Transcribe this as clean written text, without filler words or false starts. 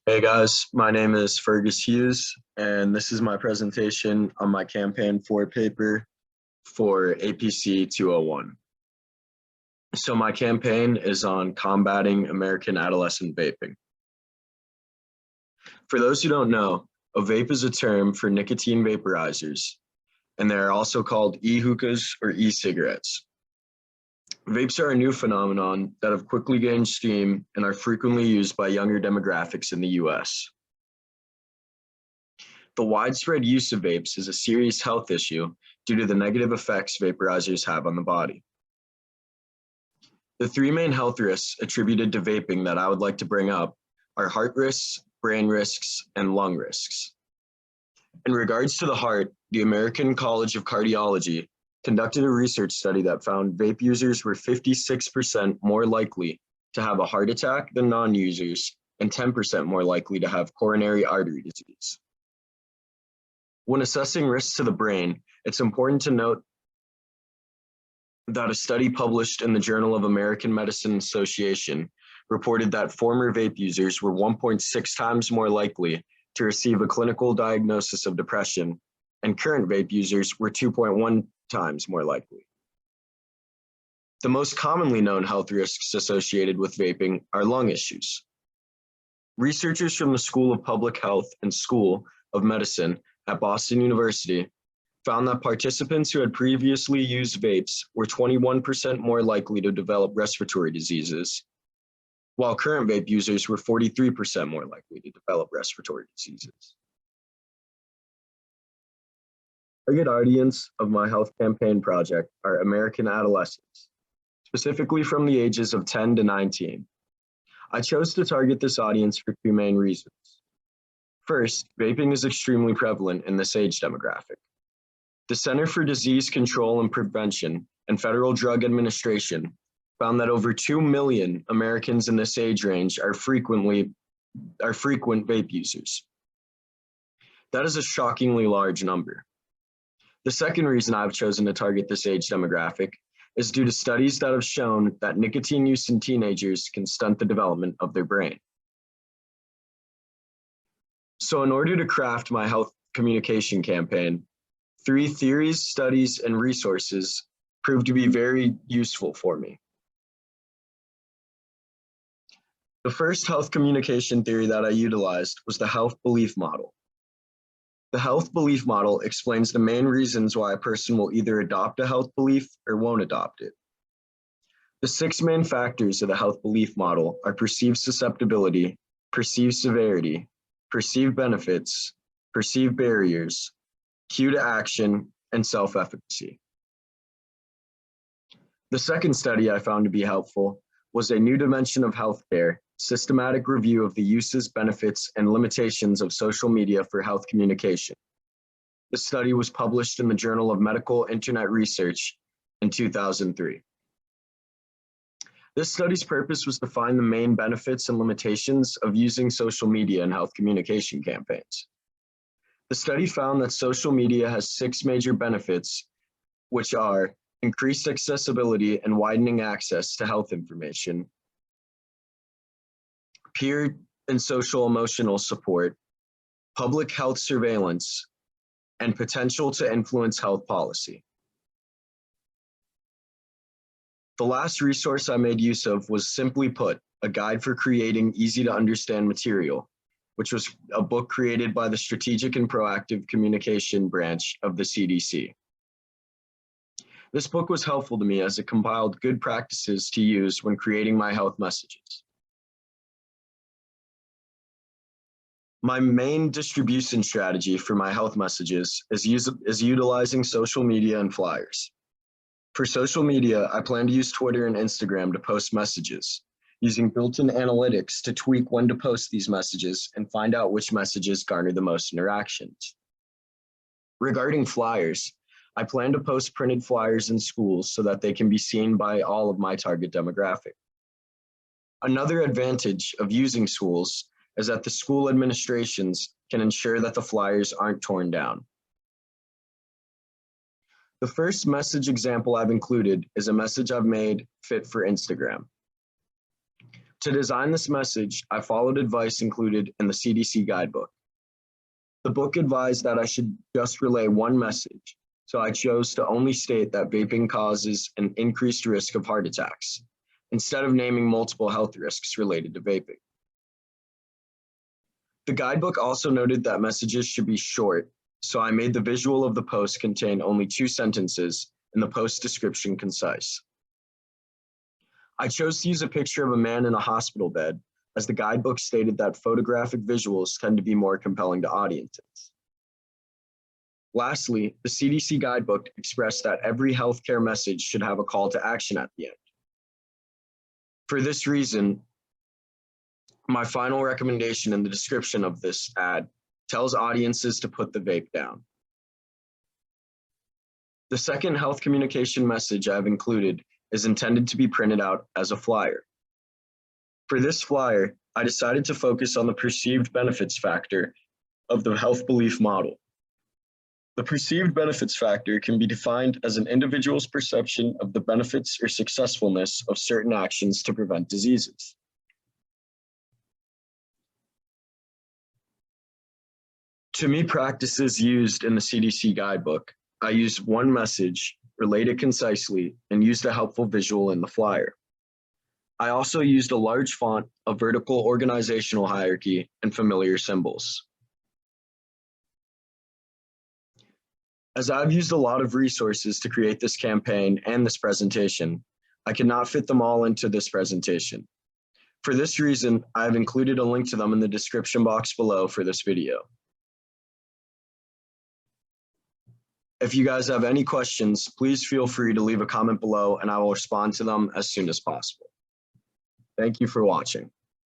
Hey guys, my name is Fergus Hughes, and this is my presentation on my campaign for paper for APC 201. So my campaign is on combating American adolescent vaping. For those who don't know, a vape is a term for nicotine vaporizers, and they are also called e-hookahs or e-cigarettes. Vapes are a new phenomenon that have quickly gained steam and are frequently used by younger demographics in the US. The widespread use of vapes is a serious health issue due to the negative effects vaporizers have on the body. The three main health risks attributed to vaping that I would like to bring up are heart risks, brain risks, and lung risks. In regards to the heart, the American College of Cardiology conducted a research study that found vape users were 56% more likely to have a heart attack than non-users and 10% more likely to have coronary artery disease. When assessing risks to the brain, it's important to note that a study published in the Journal of American Medicine Association reported that former vape users were 1.6 times more likely to receive a clinical diagnosis of depression, and current vape users were 2.1 times more likely. The most commonly known health risks associated with vaping are lung issues. Researchers from the School of Public Health and School of Medicine at Boston University found that participants who had previously used vapes were 21% more likely to develop respiratory diseases, while current vape users were 43% more likely to develop respiratory diseases. Target audience of my health campaign project are American adolescents, specifically from the ages of 10 to 19. I chose to target this audience for two main reasons. First, vaping is extremely prevalent in this age demographic. The Center for Disease Control and Prevention and Federal Drug Administration found that over 2 million Americans in this age range are frequent vape users. That is a shockingly large number. The second reason I've chosen to target this age demographic is due to studies that have shown that nicotine use in teenagers can stunt the development of their brain. So in order to craft my health communication campaign, 3 theories, studies, and resources proved to be very useful for me. The first health communication theory that I utilized was the health belief model. The health belief model explains the main reasons why a person will either adopt a health belief or won't adopt it. The 6 main factors of the health belief model are perceived susceptibility, perceived severity, perceived benefits, perceived barriers, cue to action, and self-efficacy. The second study I found to be helpful was a new dimension of healthcare, systematic review of the uses, benefits, and limitations of social media for health communication. The study was published in the Journal of Medical Internet Research in 2003. This study's purpose was to find the main benefits and limitations of using social media in health communication campaigns. The study found that social media has 6 major benefits, which are increased accessibility and widening access to health information, peer and social emotional support, public health surveillance, and potential to influence health policy. The last resource I made use of was, simply put, a guide for creating easy to understand material, which was a book created by the Strategic and Proactive Communication branch of the CDC. This book was helpful to me as it compiled good practices to use when creating my health messages. My main distribution strategy for my health messages is utilizing social media and flyers. For social media, I plan to use Twitter and Instagram to post messages, using built-in analytics to tweak when to post these messages and find out which messages garner the most interactions. Regarding flyers, I plan to post printed flyers in schools so that they can be seen by all of my target demographic. Another advantage of using schools is that the school administrations can ensure that the flyers aren't torn down. The first message example I've included is a message I've made fit for Instagram. To design this message, I followed advice included in the CDC guidebook. The book advised that I should just relay one message, so I chose to only state that vaping causes an increased risk of heart attacks, instead of naming multiple health risks related to vaping. The guidebook also noted that messages should be short, so I made the visual of the post contain only 2 sentences and the post description concise. I chose to use a picture of a man in a hospital bed, as the guidebook stated that photographic visuals tend to be more compelling to audiences. Lastly, the CDC guidebook expressed that every healthcare message should have a call to action at the end. For this reason, my final recommendation in the description of this ad tells audiences to put the vape down. The second health communication message I've included is intended to be printed out as a flyer. For this flyer, I decided to focus on the perceived benefits factor of the health belief model. The perceived benefits factor can be defined as an individual's perception of the benefits or successfulness of certain actions to prevent diseases. To me, practices used in the CDC guidebook, I used one message, relate it concisely, and used a helpful visual in the flyer. I also used a large font, a vertical organizational hierarchy, and familiar symbols. As I've used a lot of resources to create this campaign and this presentation, I cannot fit them all into this presentation. For this reason, I have included a link to them in the description box below for this video. If you guys have any questions, please feel free to leave a comment below and I will respond to them as soon as possible. Thank you for watching.